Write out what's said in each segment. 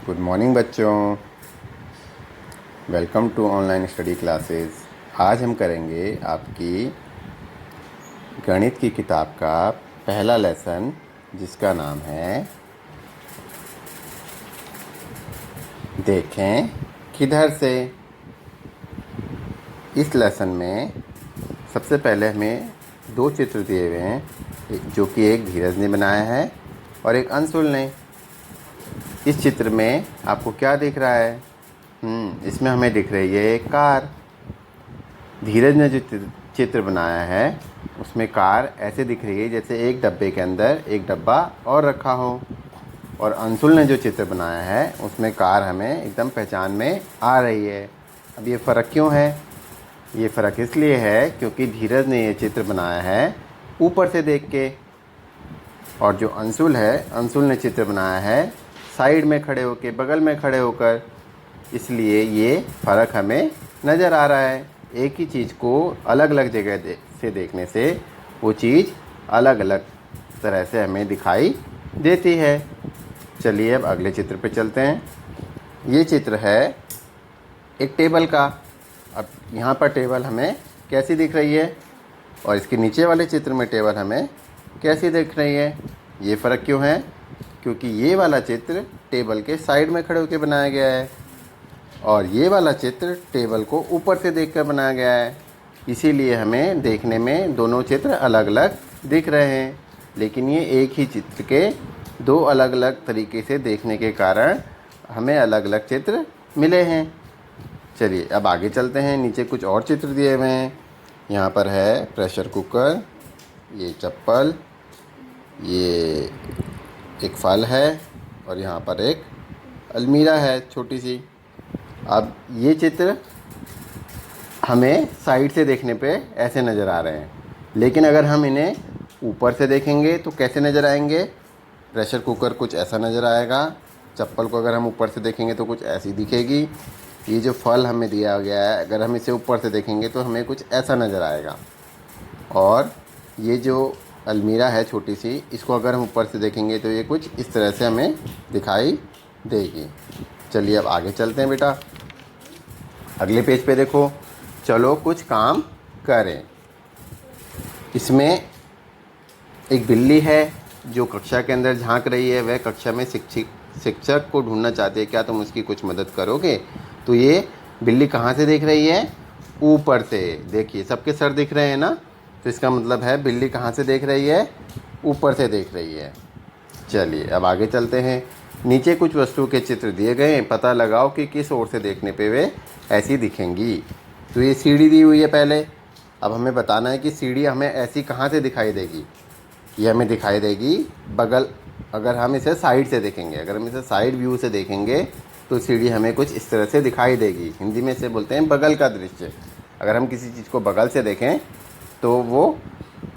Good morning बच्चों। Welcome to online study classes. आज हम करेंगे आपकी गणित की किताब का पहला लेसन, जिसका नाम है देखें किधर से। इस लेसन में सबसे पहले हमें दो चित्र दिए हुए हैं, जो कि एक धीरज ने बनाया है और एक अंशुल ने। इस चित्र में आपको क्या दिख रहा है? इसमें हमें दिख रही है एक कार। धीरज ने जो चित्र बनाया है उसमें कार ऐसे दिख रही है जैसे एक डब्बे के अंदर एक डब्बा और रखा हो, और अंशुल ने जो चित्र बनाया है उसमें कार हमें एकदम पहचान में आ रही है। अब ये फ़र्क क्यों है? ये फ़र्क इसलिए है क्योंकि धीरज ने ये चित्र बनाया है ऊपर से देख के, और जो अंशुल ने चित्र बनाया है साइड में खड़े होकर, बगल में खड़े होकर। इसलिए ये फ़र्क हमें नज़र आ रहा है। एक ही चीज़ को अलग अलग जगह से देखने से वो चीज़ अलग अलग तरह से हमें दिखाई देती है। चलिए अब अगले चित्र पे चलते हैं। ये चित्र है एक टेबल का। अब यहाँ पर टेबल हमें कैसी दिख रही है और इसके नीचे वाले चित्र में टेबल हमें कैसी दिख रही है? ये फ़र्क क्यों है? क्योंकि ये वाला चित्र टेबल के साइड में खड़े होकर बनाया गया है और ये वाला चित्र टेबल को ऊपर से देखकर बनाया गया है। इसीलिए हमें देखने में दोनों चित्र अलग अलग दिख रहे हैं, लेकिन ये एक ही चित्र के दो अलग अलग तरीके से देखने के कारण हमें अलग अलग चित्र मिले हैं। चलिए अब आगे चलते हैं। नीचे कुछ और चित्र दिए हुए हैं। यहाँ पर है प्रेशर कुकर, ये चप्पल, ये एक फल है और यहाँ पर एक अलमीरा है छोटी सी। अब ये चित्र हमें साइड से देखने पे ऐसे नज़र आ रहे हैं, लेकिन अगर हम इन्हें ऊपर से देखेंगे तो कैसे नज़र आएंगे? प्रेशर कुकर कुछ ऐसा नज़र आएगा, चप्पल को अगर हम ऊपर से देखेंगे तो कुछ ऐसी दिखेगी। ये जो फल हमें दिया गया है, अगर हम इसे ऊपर से देखेंगे तो हमें कुछ ऐसा नज़र आएगा। और ये जो अलमीरा है छोटी सी, इसको अगर हम ऊपर से देखेंगे तो ये कुछ इस तरह से हमें दिखाई देगी। चलिए अब आगे चलते हैं बेटा। अगले पेज पे देखो। चलो कुछ काम करें। इसमें एक बिल्ली है जो कक्षा के अंदर झांक रही है। वह कक्षा में शिक्षक को ढूंढना चाहती है। क्या तुम उसकी कुछ मदद करोगे? तो ये बिल्ली कहाँ से देख रही है? ऊपर से। देखिए सबके सर दिख रहे हैं ना, तो इसका मतलब है बिल्ली कहाँ से देख रही है? ऊपर से देख रही है। चलिए अब आगे चलते हैं। नीचे कुछ वस्तु के चित्र दिए गए हैं। पता लगाओ कि किस ओर से देखने पे वे ऐसी दिखेंगी। तो ये सीढ़ी दी हुई है पहले। अब हमें बताना है कि सीढ़ी हमें ऐसी कहाँ से दिखाई देगी? ये हमें दिखाई देगी बगल, अगर हम इसे साइड से देखेंगे, अगर हम इसे साइड व्यू से देखेंगे तो सीढ़ी हमें कुछ इस तरह से दिखाई देगी। हिंदी में इसे बोलते हैं बगल का दृश्य। अगर हम किसी चीज़ को बगल से देखें तो वो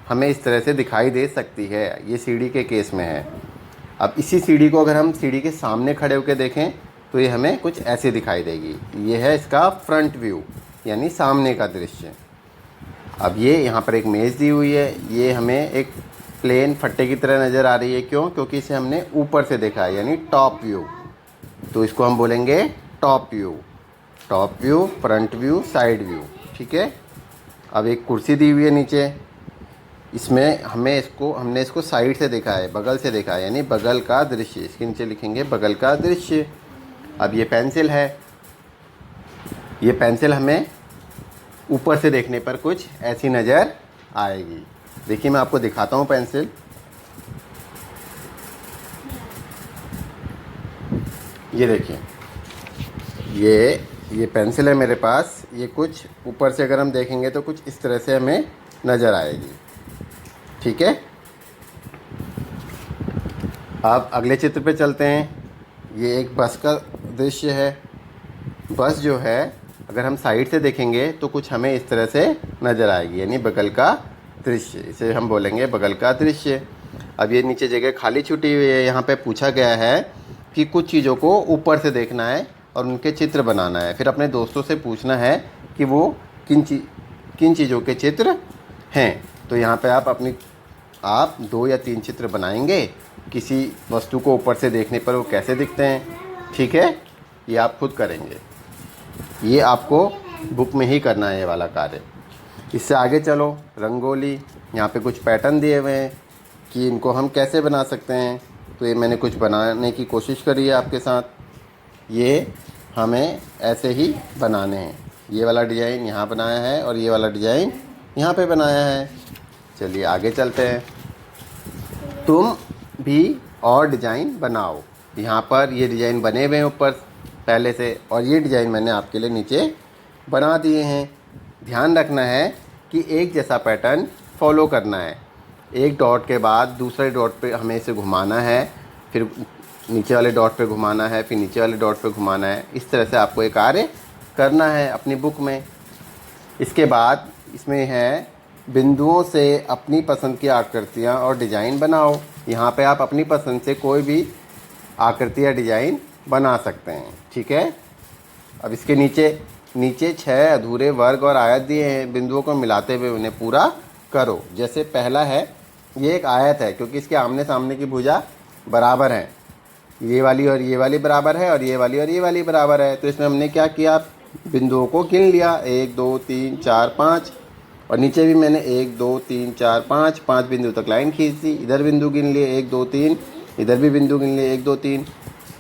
हमें इस तरह से दिखाई दे सकती है। ये सीढ़ी के केस में है। अब इसी सीढ़ी को अगर हम सीढ़ी के सामने खड़े होकर देखें तो ये हमें कुछ ऐसे दिखाई देगी। ये है इसका फ्रंट व्यू, यानी सामने का दृश्य। अब ये यहाँ पर एक मेज़ दी हुई है। ये हमें एक प्लेन फट्टे की तरह नज़र आ रही है। क्यों? क्योंकि इसे हमने ऊपर से देखा है, यानी टॉप व्यू। तो इसको हम बोलेंगे top view. Top view, front view, side view. ठीक है। अब एक कुर्सी दी हुई है नीचे। इसमें हमने इसको साइड से देखा है, बगल से देखा है, यानी बगल का दृश्य। इसके नीचे लिखेंगे बगल का दृश्य। अब ये पेंसिल है। ये पेंसिल हमें ऊपर से देखने पर कुछ ऐसी नज़र आएगी। देखिए मैं आपको दिखाता हूँ पेंसिल। ये देखिए, ये पेंसिल है मेरे पास। ये कुछ ऊपर से अगर हम देखेंगे तो कुछ इस तरह से हमें नज़र आएगी। ठीक है। अब अगले चित्र पे चलते हैं। ये एक बस का दृश्य है। बस जो है अगर हम साइड से देखेंगे तो कुछ हमें इस तरह से नज़र आएगी, यानी बगल का दृश्य। इसे हम बोलेंगे बगल का दृश्य। अब ये नीचे जगह खाली छूटी हुई है। यहाँ पे पूछा गया है कि कुछ चीज़ों को ऊपर से देखना है और उनके चित्र बनाना है। फिर अपने दोस्तों से पूछना है कि वो किन चीज़ों के चित्र हैं। तो यहाँ पे आप 2 या 3 चित्र बनाएंगे। किसी वस्तु को ऊपर से देखने पर वो कैसे दिखते हैं। ठीक है, ये आप खुद करेंगे, ये आपको बुक में ही करना है ये वाला कार्य। इससे आगे चलो, रंगोली। यहाँ पे कुछ पैटर्न दिए हुए हैं कि इनको हम कैसे बना सकते हैं। तो ये मैंने कुछ बनाने की कोशिश करी है आपके साथ। ये हमें ऐसे ही बनाने हैं। ये वाला डिज़ाइन यहाँ बनाया है और ये वाला डिज़ाइन यहाँ पे बनाया है। चलिए आगे चलते हैं। तुम भी और डिज़ाइन बनाओ। यहाँ पर ये डिज़ाइन बने हुए हैं ऊपर पहले से, और ये डिज़ाइन मैंने आपके लिए नीचे बना दिए हैं। ध्यान रखना है कि एक जैसा पैटर्न फॉलो करना है। एक डॉट के बाद दूसरे डॉट पे हमें इसे घुमाना है, फिर नीचे वाले डॉट पे घुमाना है, फिर नीचे वाले डॉट पे घुमाना है। इस तरह से आपको ये कार्य करना है अपनी बुक में। इसके बाद इसमें है बिंदुओं से अपनी पसंद की आकृतियाँ और डिज़ाइन बनाओ। यहाँ पे आप अपनी पसंद से कोई भी आकृति या डिज़ाइन बना सकते हैं। ठीक है, अब इसके नीचे 6 अधूरे वर्ग और आयत दिए हैं। बिंदुओं को मिलाते हुए उन्हें पूरा करो। जैसे पहला है, ये एक आयत है क्योंकि इसके आमने सामने की भुजा बराबर हैं। ये वाली और ये वाली बराबर है और ये वाली और ये वाली बराबर है। तो इसमें हमने क्या किया, बिंदुओं को गिन लिया, 1 2 3 4 5, और नीचे भी मैंने 1 2 3 4 5 बिंदु तक लाइन खींच दी। इधर बिंदु गिन लिए 1 2 3, इधर भी बिंदु गिन लिए 1 2 3,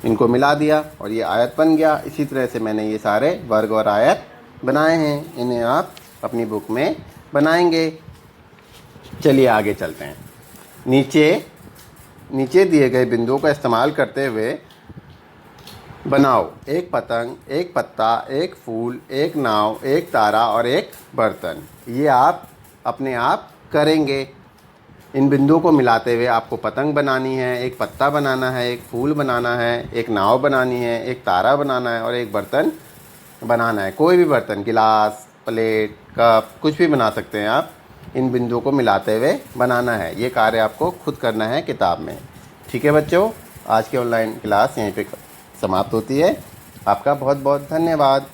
इनको मिला दिया और ये आयत बन गया। इसी तरह से मैंने ये सारे वर्ग और आयत बनाए हैं। इन्हें आप अपनी बुक में बनाएंगे। चलिए आगे चलते हैं। नीचे दिए गए बिंदुओं का इस्तेमाल करते हुए बनाओ एक पतंग, एक पत्ता, एक फूल, एक नाव, एक तारा और एक बर्तन। ये आप अपने आप करेंगे। इन बिंदुओं को मिलाते हुए आपको पतंग बनानी है, एक पत्ता बनाना है, एक फूल बनाना है, एक नाव बनानी है, एक तारा बनाना है और एक बर्तन बनाना है। कोई भी बर्तन, गिलास, प्लेट, कप, कुछ भी बना सकते हैं आप। इन बिंदुओं को मिलाते हुए बनाना है। ये कार्य आपको खुद करना है किताब में। ठीक है बच्चों, आज की ऑनलाइन क्लास यहीं पे समाप्त होती है। आपका बहुत बहुत धन्यवाद।